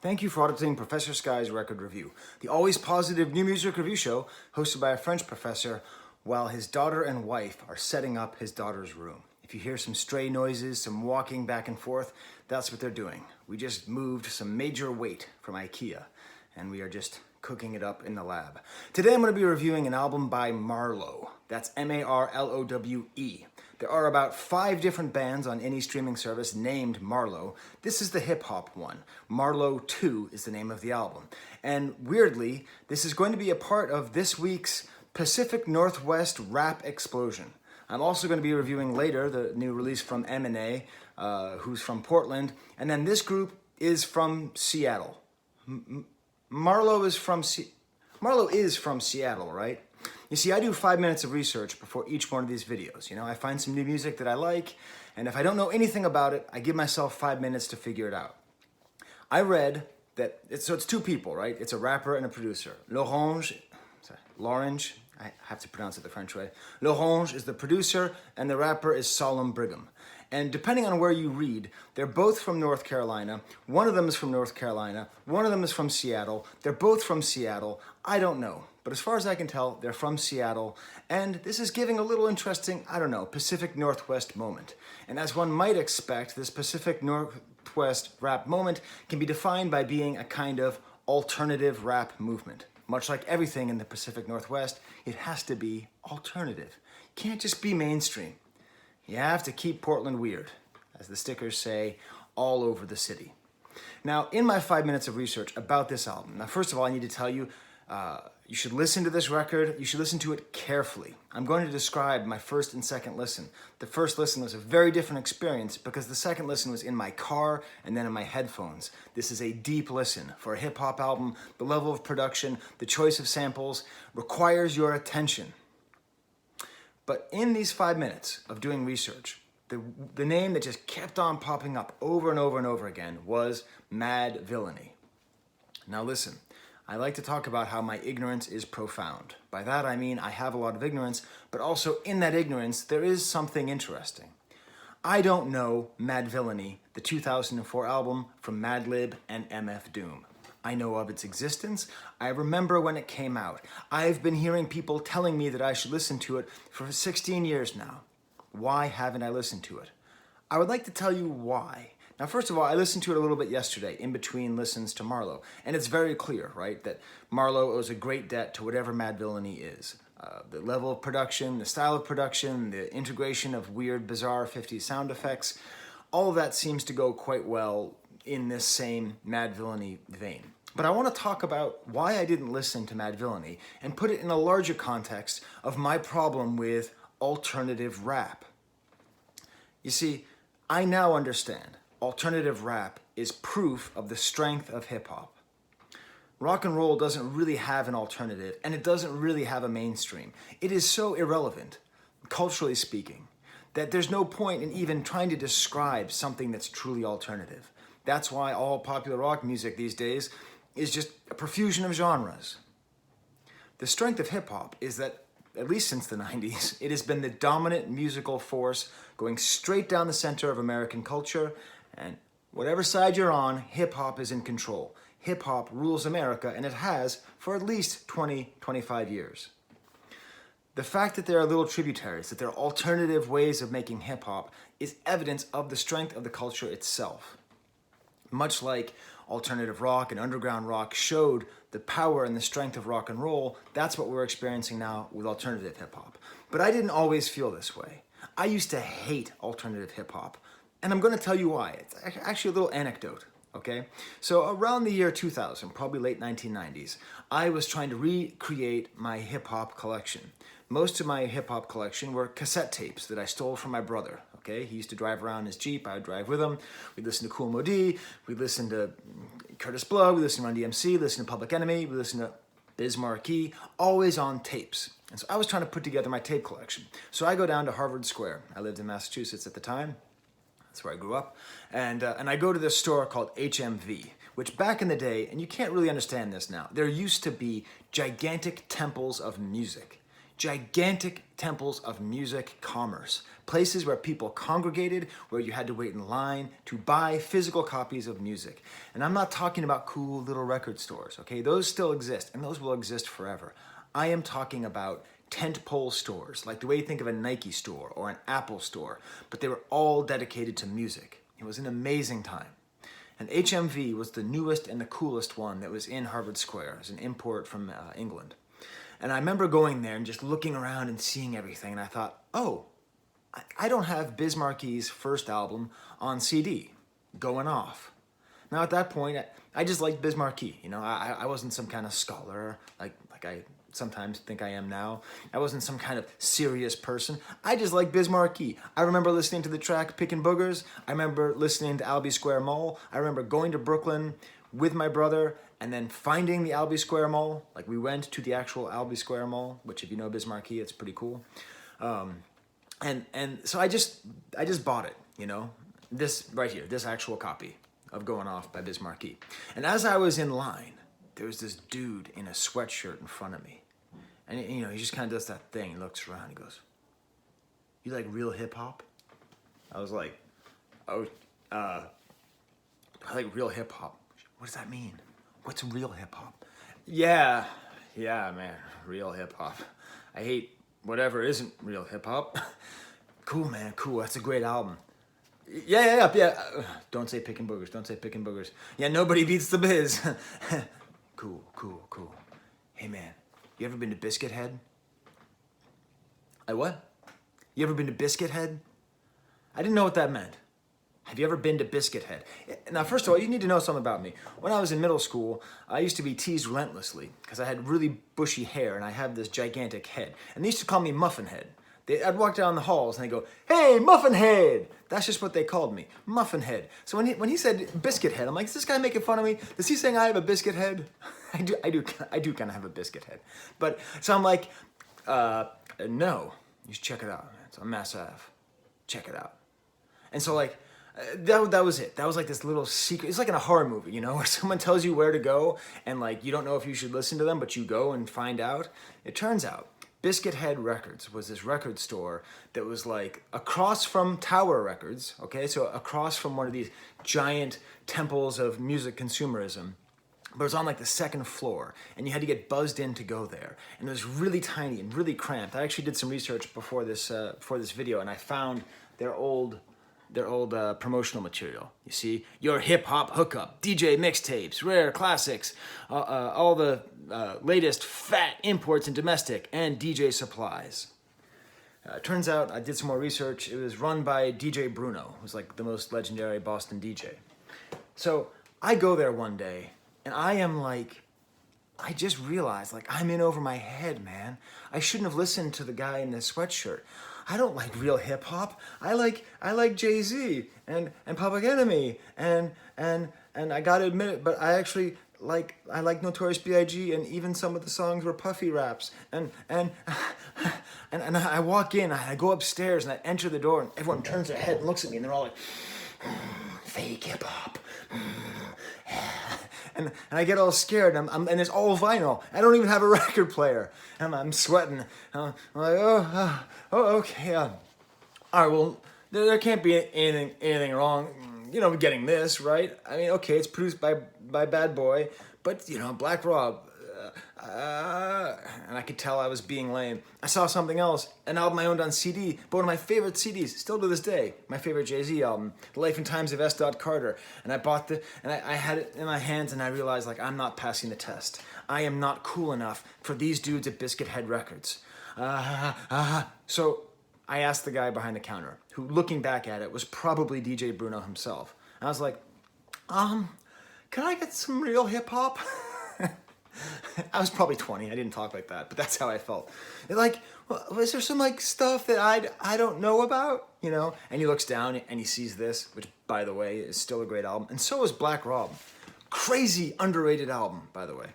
Thank you for auditing Professor Skye's Record Review, the always positive new music review show hosted by a French professor while his daughter and wife are setting up his daughter's room. If you hear some stray noises, some walking back and forth, that's what they're doing. We just moved some major weight from IKEA, and we are just cooking it up in the lab. Today I'm going to be reviewing an album by Marlowe. That's M-A-R-L-O-W-E. There are about 5 different bands on any streaming service named Marlowe. This is the hip-hop one. Marlowe 2 is the name of the album. And weirdly, this is going to be a part of this week's Pacific Northwest Rap Explosion. I'm also going to be reviewing later the new release from M&A, who's from Portland. And then this group is from Seattle. Marlowe is from Seattle, right? You see, I do 5 minutes of research before each one of these videos. You know, I find some new music that I like, and if I don't know anything about it, I give myself 5 minutes to figure it out. I read that, it's 2 people, right? It's a rapper and a producer. L'Orange, I have to pronounce it the French way. L'Orange is the producer, and the rapper is Solemn Brigham. And depending on where you read, they're both from North Carolina. One of them is from North Carolina. One of them is from Seattle. They're both from Seattle. I don't know. But as far as I can tell, they're from Seattle. And this is giving a little interesting, I don't know, Pacific Northwest moment. And as one might expect, this Pacific Northwest rap moment can be defined by being a kind of alternative rap movement. Much like everything in the Pacific Northwest, it has to be alternative. It can't just be mainstream. You have to keep Portland weird, as the stickers say, all over the city. Now, in my 5 minutes of research about this album, now first of all, I need to tell you, you should listen to this record. You should listen to it carefully. I'm going to describe my first and second listen. The first listen was a very different experience because the second listen was in my car and then in my headphones. This is a deep listen. For a hip-hop album, the level of production, the choice of samples requires your attention. But in these 5 minutes of doing research, the name that just kept on popping up over and over and over again was Mad Villainy. Now listen, I like to talk about how my ignorance is profound. By that I mean I have a lot of ignorance, but also in that ignorance there is something interesting. I don't know Mad Villainy, the 2004 album from Madlib and MF Doom. I know of its existence. I remember when it came out. I've been hearing people telling me that I should listen to it for 16 years now. Why haven't I listened to it? I would like to tell you why. Now, first of all, I listened to it a little bit yesterday, in between listens to Marlowe. And it's very clear, right, that Marlowe owes a great debt to whatever Mad Villainy is. The level of production, the style of production, the integration of weird, bizarre 50s sound effects, all of that seems to go quite well in this same Mad Villainy vein. But I want to talk about why I didn't listen to Mad Villainy and put it in a larger context of my problem with alternative rap. You see, I now understand alternative rap is proof of the strength of hip-hop. Rock and roll doesn't really have an alternative, and it doesn't really have a mainstream. It is so irrelevant, culturally speaking, that there's no point in even trying to describe something that's truly alternative. That's why all popular rock music these days is just a profusion of genres. The strength of hip-hop is that, at least since the 90s, it has been the dominant musical force going straight down the center of American culture, and whatever side you're on, hip-hop is in control. Hip-hop rules America, and it has for at least 20-25 years. The fact that there are little tributaries, that there are alternative ways of making hip-hop, is evidence of the strength of the culture itself. Much like alternative rock and underground rock showed the power and the strength of rock and roll, that's what we're experiencing now with alternative hip-hop. But I didn't always feel this way. I used to hate alternative hip-hop, and I'm going to tell you why. It's actually a little anecdote, okay? So around the year 2000, probably late 1990s, I was trying to recreate my hip-hop collection. Most of my hip-hop collection were cassette tapes that I stole from my brother. Okay, he used to drive around in his Jeep, I would drive with him. We'd listen to Kool Moe Dee, we'd listen to Curtis Blow, we'd listen to Run DMC, listen to Public Enemy, we'd listen to Biz Markie, always on tapes. And so I was trying to put together my tape collection. So I go down to Harvard Square. I lived in Massachusetts at the time. That's where I grew up. And I go to this store called HMV, which back in the day, and you can't really understand this now, there used to be gigantic temples of music. gigantic temples of music commerce, places where people congregated, where you had to wait in line to buy physical copies of music. And I'm not talking about cool little record stores, okay? Those still exist, and those will exist forever. I am talking about tentpole stores, like the way you think of a Nike store or an Apple store, but they were all dedicated to music. It was an amazing time. And HMV was the newest and the coolest one that was in Harvard Square. It was an import from England. And I remember going there and just looking around and seeing everything, and I thought, oh, I don't have Biz Marquee's first album on CD, Going Off. Now at that point, I just liked Biz Marquee. You know, I wasn't some kind of scholar like I sometimes think I am now. I wasn't some kind of serious person. I just liked Biz Marquee. I remember listening to the track Pickin' Boogers. I remember listening to Albee Square Mall. I remember going to Brooklyn with my brother and then finding the Albee Square Mall. Like, we went to the actual Albee Square Mall, which if you know Biz Marquee, it's pretty cool. And so I just bought it, you know, this right here, this actual copy of Going Off by Biz Marquee. And as I was in line, there was this dude in a sweatshirt in front of me. And, you know, he just kind of does that thing. He looks around, he goes, "You like real hip hop?" I was like, "Oh, I like real hip hop." "What does that mean? What's real hip hop?" Yeah, man, real hip hop. I hate whatever isn't real hip hop." "Cool, man, cool. That's a great album." Yeah. Don't say Pickin' Boogers. Don't say Pickin' Boogers. "Yeah, nobody beats the Biz." Cool. "Hey, man, you ever been to Biscuithead?" "I what? You ever been to Biscuithead?" I didn't know what that meant. Have you ever been to Biscuithead? Now, first of all, you need to know something about me. When I was in middle school, I used to be teased relentlessly because I had really bushy hair and I have this gigantic head. And they used to call me Muffin Head. I'd walk down the halls and they'd go, "Hey, Muffin Head!" That's just what they called me, Muffin Head. So when he said Biscuit Head, I'm like, is this guy making fun of me? Is he saying I have a biscuit head? I do kind of have a biscuit head. But, so I'm like, no, you should check it out. It's on Mass Ave. Check it out. And so like, that was it. That was like this little secret. It's like in a horror movie, you know, where someone tells you where to go and like, you don't know if you should listen to them, but you go and find out. It turns out Biscuithead Records was this record store that was like across from Tower Records, okay? So across from one of these giant temples of music consumerism. But it was on like the second floor, and you had to get buzzed in to go there. And it was really tiny and really cramped. I actually did some research before this video, and I found their old promotional material. You see, your hip-hop hookup, DJ mixtapes, rare classics, all the latest fat imports and domestic, and DJ supplies. Turns out, I did some more research, it was run by DJ Bruno, who's like the most legendary Boston DJ. So I go there one day, and I am like, I just realized, like, I'm in over my head, man. I shouldn't have listened to the guy in the sweatshirt. I don't like real hip hop. I like Jay-Z and Public Enemy and I gotta admit it, but I actually like Notorious B.I.G. and even some of the songs were puffy raps and I walk in, I go upstairs and I enter the door and everyone turns their head and looks at me and they're all like, fake hip hop. And I get all scared, and it's all vinyl. I don't even have a record player. And I'm sweating. I'm like, oh, okay. All right, well, there can't be anything wrong, you know, getting this, right? I mean, okay, it's produced by Bad Boy, but, you know, Black Rob. And I could tell I was being lame. I saw something else, an album I owned on CD, but one of my favorite CDs, still to this day, my favorite Jay-Z album, The Life and Times of S. Carter. And I bought I had it in my hands and I realized, like, I'm not passing the test. I am not cool enough for these dudes at Biscuithead Records. So I asked the guy behind the counter, who, looking back at it, was probably DJ Bruno himself. And I was like, can I get some real hip hop? I was probably 20. I didn't talk like that, but that's how I felt. They're like, well, is there some like stuff that I don't know about, you know? And he looks down and he sees this, which, by the way, is still a great album. And so is Black Rob. Crazy underrated album, by the way.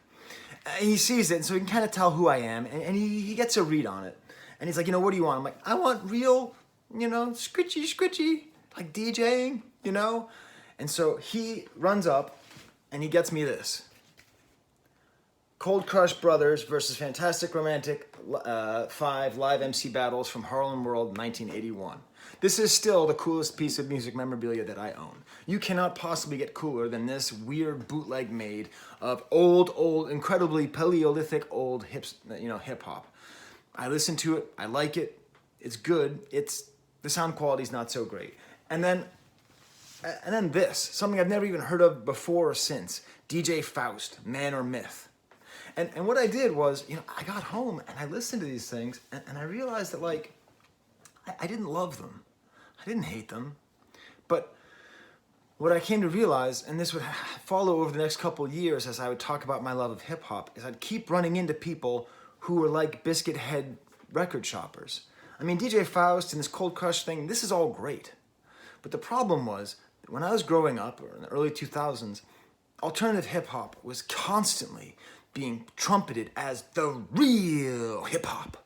And he sees it, and so he can kind of tell who I am, and he gets a read on it. And he's like, you know, what do you want? I'm like, I want real, you know, scritchy, like DJing, you know? And so he runs up and he gets me this. Cold Crush Brothers versus Fantastic Romantic 5 live MC battles from Harlem World 1981. This is still the coolest piece of music memorabilia that I own. You cannot possibly get cooler than this weird bootleg made of old, incredibly Paleolithic old hip hop. I listen to it, I like it, it's good, the sound quality is not so great. And then this, something I've never even heard of before or since, DJ Faust, Man or Myth. And what I did was, I got home and I listened to these things and I realized that, like, I didn't love them. I didn't hate them. But what I came to realize, and this would follow over the next couple of years as I would talk about my love of hip hop, is I'd keep running into people who were like Biscuithead record shoppers. I mean, DJ Faust and this Cold Crush thing, this is all great. But the problem was, that when I was growing up, or in the early 2000s, alternative hip hop was constantly being trumpeted as the real hip hop.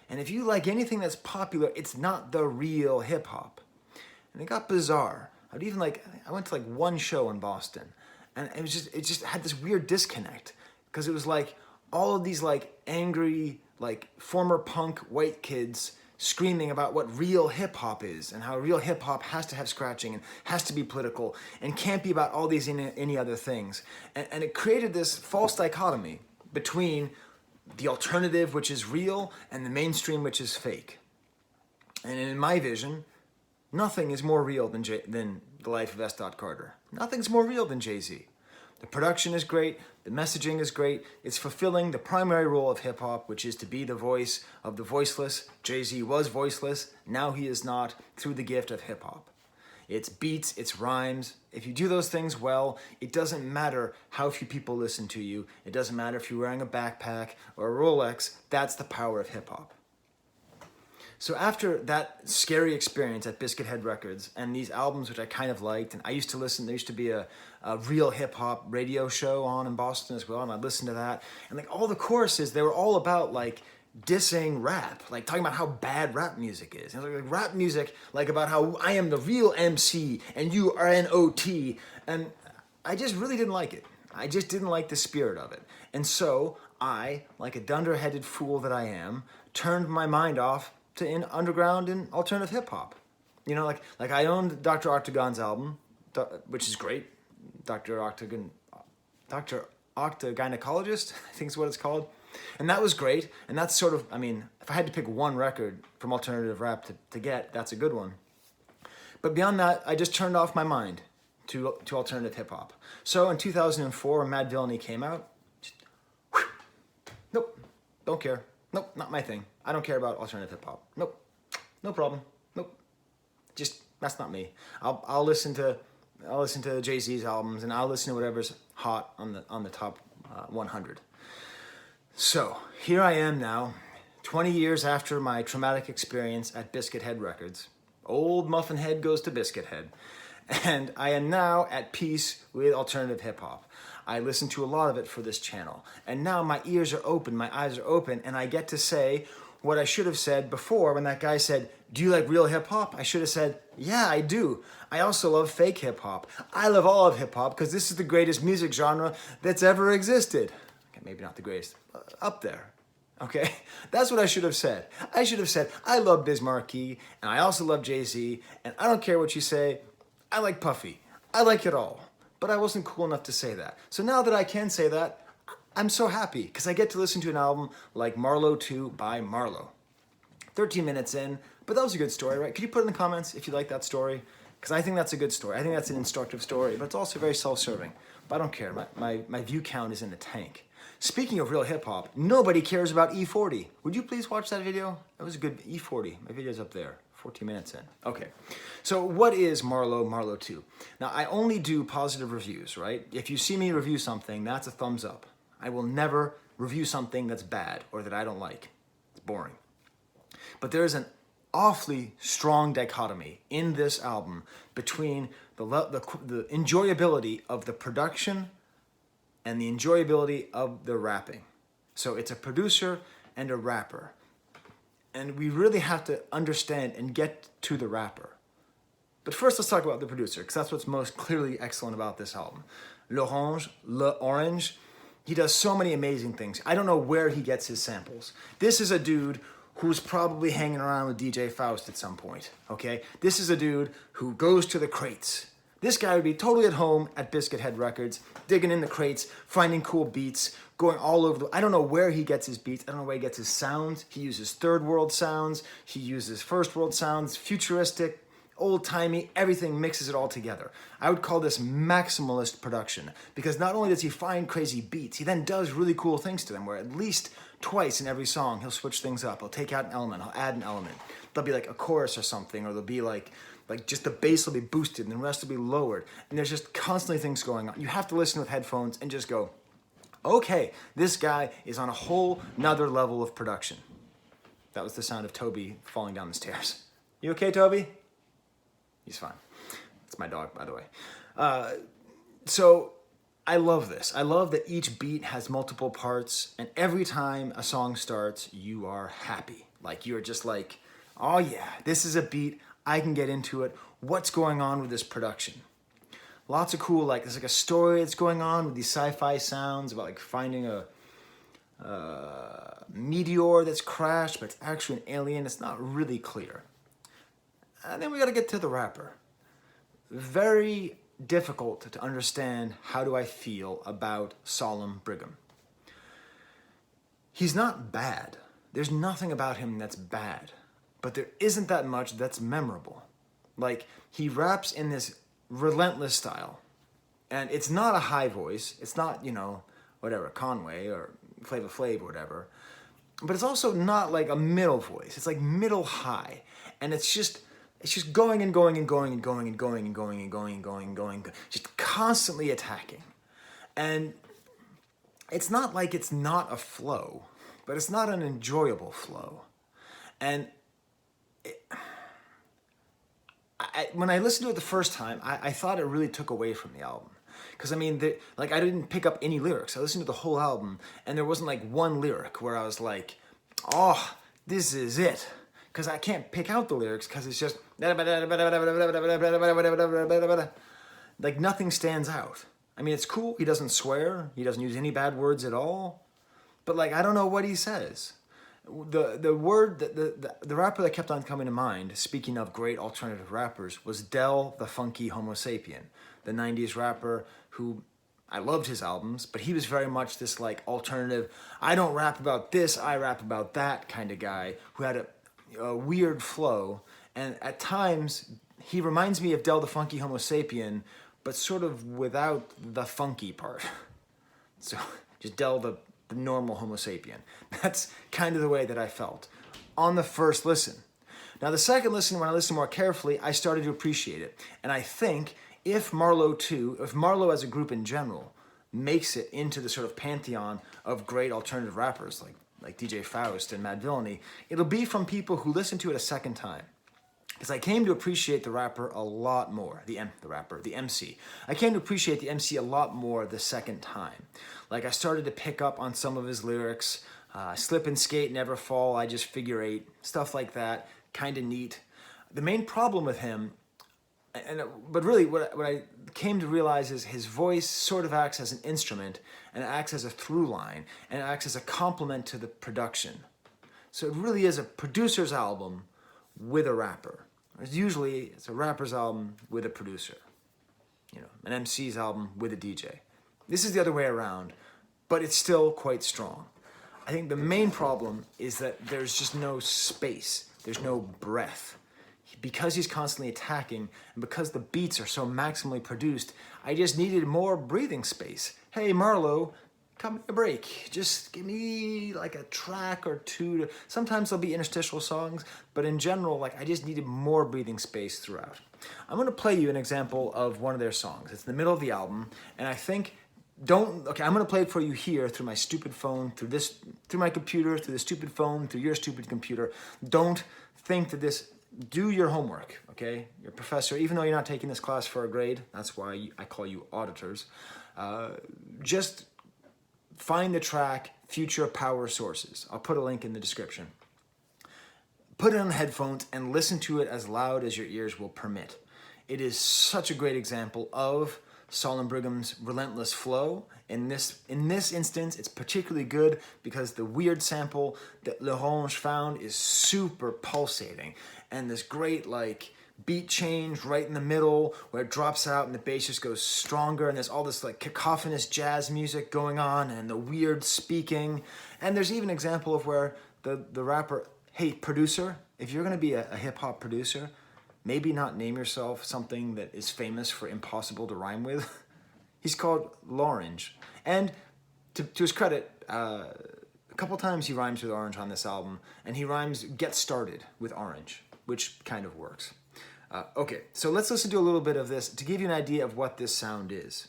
And if you like anything that's popular, it's not the real hip hop. And it got bizarre. I went to one show in Boston, and it just had this weird disconnect, because it was like all of these angry former punk white kids screaming about what real hip hop is and how real hip hop has to have scratching and has to be political and can't be about all these any other things. And it created this false dichotomy between the alternative, which is real, and the mainstream, which is fake. And in my vision, nothing is more real than the life of S. Carter. Nothing's more real than Jay-Z. The production is great, the messaging is great, it's fulfilling the primary role of hip-hop, which is to be the voice of the voiceless. Jay-Z was voiceless, now he is not, through the gift of hip-hop. It's beats, it's rhymes. If you do those things well, it doesn't matter how few people listen to you, it doesn't matter if you're wearing a backpack or a Rolex, that's the power of hip-hop. So after that scary experience at Biscuithead Records and these albums, which I kind of liked, and I used to listen, there used to be a real hip-hop radio show on in Boston as well, and I'd listen to that. And all the choruses, they were all about dissing rap, talking about how bad rap music is. And rap music, about how I am the real MC and you are an OT. And I just really didn't like it. I just didn't like the spirit of it. And so I, like a dunderheaded fool that I am, turned my mind off to underground and alternative hip hop. I owned Dr. Octagon's album, which is great. Dr. Octagynecologist, I think is what it's called. And that was great. And that's sort of, if I had to pick one record from alternative rap to get, that's a good one. But beyond that, I just turned off my mind to alternative hip hop. So in 2004, when Mad Villainy came out, nope, don't care. Nope, not my thing. I don't care about alternative hip hop. Nope, no problem. Nope, that's not me. I'll listen to Jay-Z's albums, and I'll listen to whatever's hot on the top 100. So here I am now, 20 years after my traumatic experience at Biscuithead Records. Old Muffin Head goes to Biscuithead, and I am now at peace with alternative hip hop. I listen to a lot of it for this channel. And now my ears are open, my eyes are open, and I get to say what I should have said before when that guy said, "Do you like real hip hop?" I should have said, "Yeah, I do. I also love fake hip hop. I love all of hip hop because this is the greatest music genre that's ever existed." Okay, maybe not the greatest, up there. Okay, that's what I should have said. I should have said, I love Biz Markie, and I also love Jay-Z, and I don't care what you say. I like Puffy. I like it all. But I wasn't cool enough to say that. So now that I can say that, I'm so happy because I get to listen to an album like Marlowe 2 by Marlowe. 13 minutes in, but that was a good story, right? Could you put it in the comments if you like that story? Because I think that's a good story. I think that's an instructive story, but it's also very self-serving. But I don't care. My view count is in the tank. Speaking of real hip-hop, nobody cares about E40. Would you please watch that video? That was a good E40. My video's up there. 14 minutes in. Okay, so what is Marlowe 2? Now, I only do positive reviews, right? If you see me review something, that's a thumbs up. I will never review something that's bad or that I don't like. It's boring. But there is an awfully strong dichotomy in this album between the enjoyability of the production and the enjoyability of the rapping. So it's a producer and a rapper. And we really have to understand and get to the rapper. But first, let's talk about the producer, because that's what's most clearly excellent about this album. L'Orange, He does so many amazing things. I don't know where he gets his samples. This is a dude who's probably hanging around with DJ Faust at some point, okay? This is a dude who goes to the crates. This guy would be totally at home at Biscuithead Records, digging in the crates, finding cool beats, going all over I don't know where he gets his beats. I don't know where he gets his sounds. He uses third world sounds. He uses first world sounds, futuristic, old-timey, everything, mixes it all together. I would call this maximalist production, because not only does he find crazy beats, he then does really cool things to them, where at least twice in every song, he'll switch things up. He'll take out an element, he'll add an element. There'll be like a chorus or something, or there'll be like just the bass will be boosted and the rest will be lowered. And there's just constantly things going on. You have to listen with headphones and just go, okay, this guy is on a whole nother level of production. That was the sound of Toby falling down the stairs. You okay, Toby? He's fine. It's my dog, by the way. So I love this. I love that each beat has multiple parts, and every time a song starts, you are happy. Like, you're just like, oh yeah, this is a beat. I can get into it. What's going on with this production? Lots of cool, like, there's like a story that's going on with these sci-fi sounds about like finding a meteor that's crashed, but it's actually an alien. It's not really clear. And then we got to get to the rapper. Very difficult to understand how do I feel about Solemn Brigham. He's not bad. There's nothing about him that's bad. But there isn't that much that's memorable. Like, he raps in this relentless style. And it's not a high voice. It's not, whatever, Conway or Flava Flav or whatever. But it's also not like a middle voice. It's like middle high. And it's just going and going and going and going and going and going and going and going and going, just constantly attacking. And it's not like it's not a flow, but it's not an enjoyable flow. And when I listened to it the first time, I thought it really took away from the album. Because, I didn't pick up any lyrics. I listened to the whole album, and there wasn't, like, one lyric where I was like, oh, this is it. Because I can't pick out the lyrics, because it's just... like, nothing stands out. I mean, it's cool. He doesn't swear. He doesn't use any bad words at all. But, like, I don't know what he says. The rapper that kept on coming to mind, speaking of great alternative rappers, was Del the Funky Homo Sapien, the 90s rapper who, I loved his albums, but he was very much this like alternative, I don't rap about this, I rap about that kind of guy who had a weird flow. And at times, he reminds me of Del the Funky Homo Sapien, but sort of without the funky part. So just Del the normal Homo Sapien. That's kind of the way that I felt on the first listen. Now the second listen, when I listened more carefully, I started to appreciate it. And I think if Marlowe as a group in general makes it into the sort of pantheon of great alternative rappers like DJ Faust and Mad Villainy, it'll be from people who listen to it a second time. Because I came to appreciate the rapper a lot more, the MC. I came to appreciate the MC a lot more the second time. Like, I started to pick up on some of his lyrics, slip and skate, never fall, I just figure eight, stuff like that, kind of neat. The main problem with him, but really what I came to realize is his voice sort of acts as an instrument, and it acts as a through line, and it acts as a complement to the production. So it really is a producer's album with a rapper. Usually it's a rapper's album with a producer, an MC's album with a DJ. This is the other way around, but it's still quite strong. I think the main problem is that there's just no space, there's no breath. Because he's constantly attacking, and because the beats are so maximally produced, I just needed more breathing space. Hey, Marlowe, come a break. Just give me like a track or two. Sometimes there'll be interstitial songs, but in general, I just needed more breathing space throughout. I'm going to play you an example of one of their songs. It's in the middle of the album, and I think, I'm going to play it for you here through my stupid phone, through my computer, through the stupid phone, through your stupid computer. Don't think that this... Do your homework, okay? Your professor, even though you're not taking this class for a grade, that's why I call you auditors, just find the track Future Power Sources. I'll put a link in the description. Put it on the headphones and listen to it as loud as your ears will permit. It is such a great example of Solomon Brigham's relentless flow. In this instance, it's particularly good because the weird sample that L'Orange found is super pulsating, and this great like beat change right in the middle where it drops out and the bass just goes stronger, and there's all this like cacophonous jazz music going on and the weird speaking. And there's even an example of where the rapper, hey producer, if you're gonna be a hip-hop producer, maybe not name yourself something that is famous for impossible to rhyme with. He's called L'Orange. And to his credit, a couple times he rhymes with orange on this album, and he rhymes get started with orange, which kind of works. Okay, so let's listen to a little bit of this to give you an idea of what this sound is.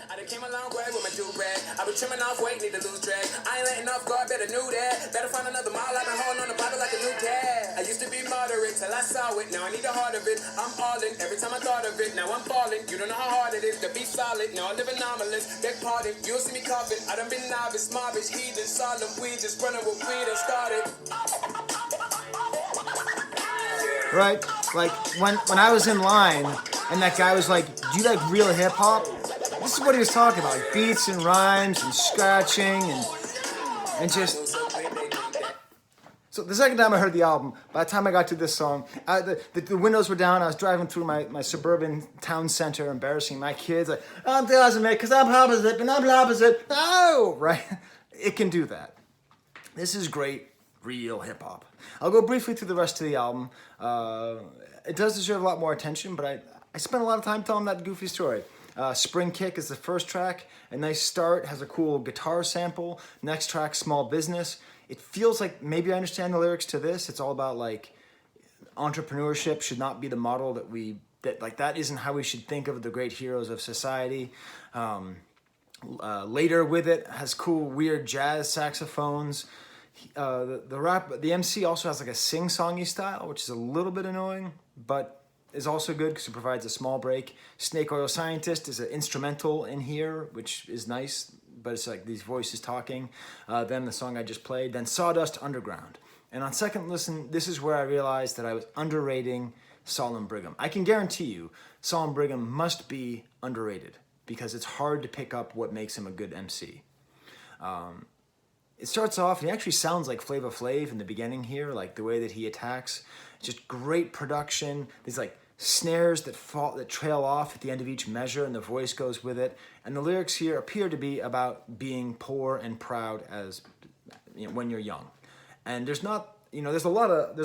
I done came a long way with my do-rag. I been trimming off weight, need to lose drag. I ain't letting off guard, better knew that. Better find another mile, I've been holding on the bottle like a new cat. I used to be moderate till I saw it, now I need the heart of it. I'm all in, every time I thought of it, now I'm falling. You don't know how hard it is to be solid, now I live anomalous. Beg pardon, you'll see me coughing. I done been novice, marvish, heathen, solemn. We just running with we done started. Right? Like when I was in line and that guy was like, do you like real hip hop? This is what he was talking about, like beats and rhymes and scratching and just... So the second time I heard the album, by the time I got to this song, the windows were down. I was driving through my suburban town center, embarrassing my kids. Like, I'm doesn't make because I'm opposite and I'm opposite. No, right? It can do that. This is great, real hip hop. I'll go briefly through the rest of the album. It does deserve a lot more attention, but I spent a lot of time telling that goofy story. Spring Kick is the first track. A nice start, has a cool guitar sample. Next track, Small Business. It feels like maybe I understand the lyrics to this. It's all about like entrepreneurship should not be the model that isn't how we should think of the great heroes of society. Later with it has cool weird jazz saxophones. The MC also has like a sing-songy style, which is a little bit annoying, but is also good because it provides a small break. Snake Oil Scientist is an instrumental in here, which is nice, but it's like these voices talking. Then the song I just played, then Sawdust Underground. And on second listen, this is where I realized that I was underrating Solomon Brigham. I can guarantee you, Solomon Brigham must be underrated because it's hard to pick up what makes him a good MC. It starts off, and he actually sounds like Flava Flav in the beginning here, like the way that he attacks. Just great production. These like snares that trail off at the end of each measure, and the voice goes with it. And the lyrics here appear to be about being poor and proud as when you're young. And there's not, there's a lot of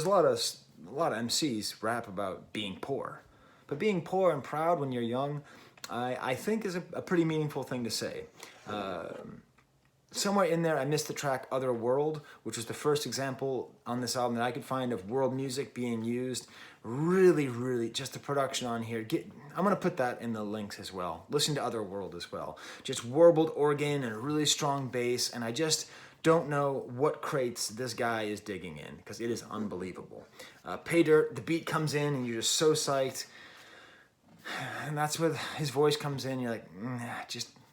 MCs rap about being poor, but being poor and proud when you're young, I think is a pretty meaningful thing to say. Somewhere in there, I missed the track Other World, which was the first example on this album that I could find of world music being used. Really, really, just the production on here. I'm going to put that in the links as well. Listen to Other World as well. Just warbled organ and a really strong bass, and I just don't know what crates this guy is digging in, because it is unbelievable. Pay Dirt, the beat comes in, and you're just so psyched. And that's where his voice comes in. You're like,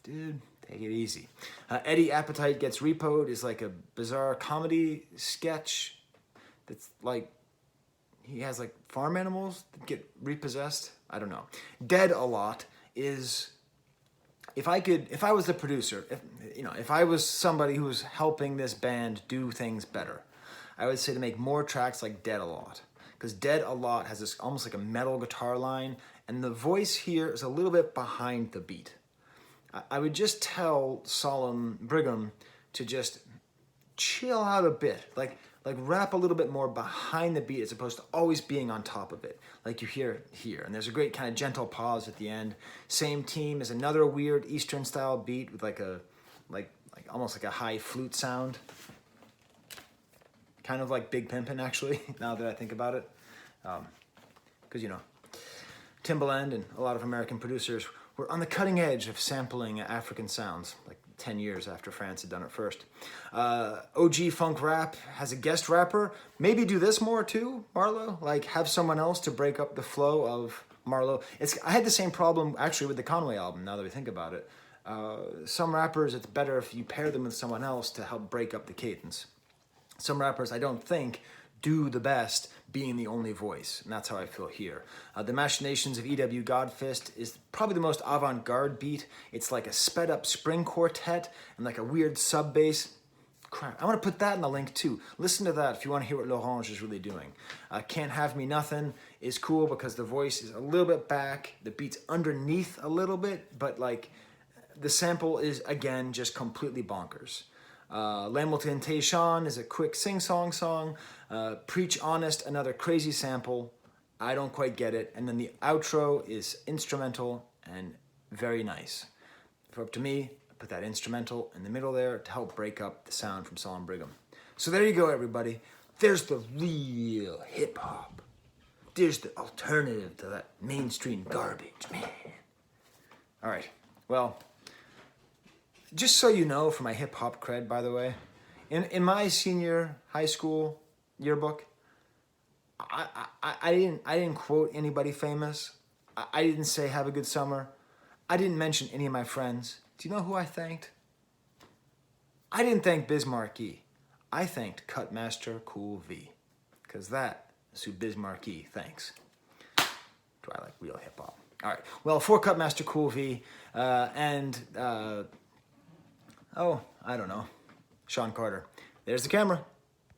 dude, take it easy. Eddie Appetite Gets Repoed is like a bizarre comedy sketch that's like, he has like farm animals that get repossessed. I don't know. Dead a Lot is, if I was the producer, if I was somebody who was helping this band do things better, I would say to make more tracks like Dead a Lot. Because Dead a Lot has this almost like a metal guitar line, and the voice here is a little bit behind the beat. I would just tell Solomon Brigham to just chill out a bit, like rap a little bit more behind the beat as opposed to always being on top of it, like you hear here. And there's a great kind of gentle pause at the end. Same Team is another weird Eastern style beat with like almost like a high flute sound, kind of like Big Pimpin' actually. Now that I think about it, because Timbaland and a lot of American producers were on the cutting edge of sampling African sounds, like 10 years after France had done it first. OG Funk Rap has a guest rapper. Maybe do this more too, Marlowe. Like have someone else to break up the flow of Marlowe. I had the same problem actually with the Conway album, now that we think about it. Some rappers, it's better if you pair them with someone else to help break up the cadence. Some rappers, I don't think, do the best being the only voice, and that's how I feel here. The Machinations of E.W. Godfist is probably the most avant-garde beat. It's like a sped-up spring quartet and like a weird sub-bass. Crap, I want to put that in the link too. Listen to that if you want to hear what L'Orange is really doing. Can't Have Me Nothing is cool because the voice is a little bit back, the beat's underneath a little bit, but like the sample is, again, just completely bonkers. L'Amour Tentation is a quick sing-song song. Preach Honest, another crazy sample. I don't quite get it. And then the outro is instrumental and very nice. If up to me, I put that instrumental in the middle there to help break up the sound from Solemn Brigham. So there you go, everybody. There's the real hip-hop. There's the alternative to that mainstream garbage, man. All right, well, just so you know, for my hip-hop cred, by the way, in my senior high school yearbook, I didn't quote anybody famous. I didn't say have a good summer. I didn't mention any of my friends. Do you know who I thanked? I didn't thank Biz Markie. I thanked Cutmaster Cool V, because that is who Biz Markie thanks. Do I like real hip-hop? All right, well, for Cutmaster Cool V and... oh, I don't know. Sean Carter. There's the camera.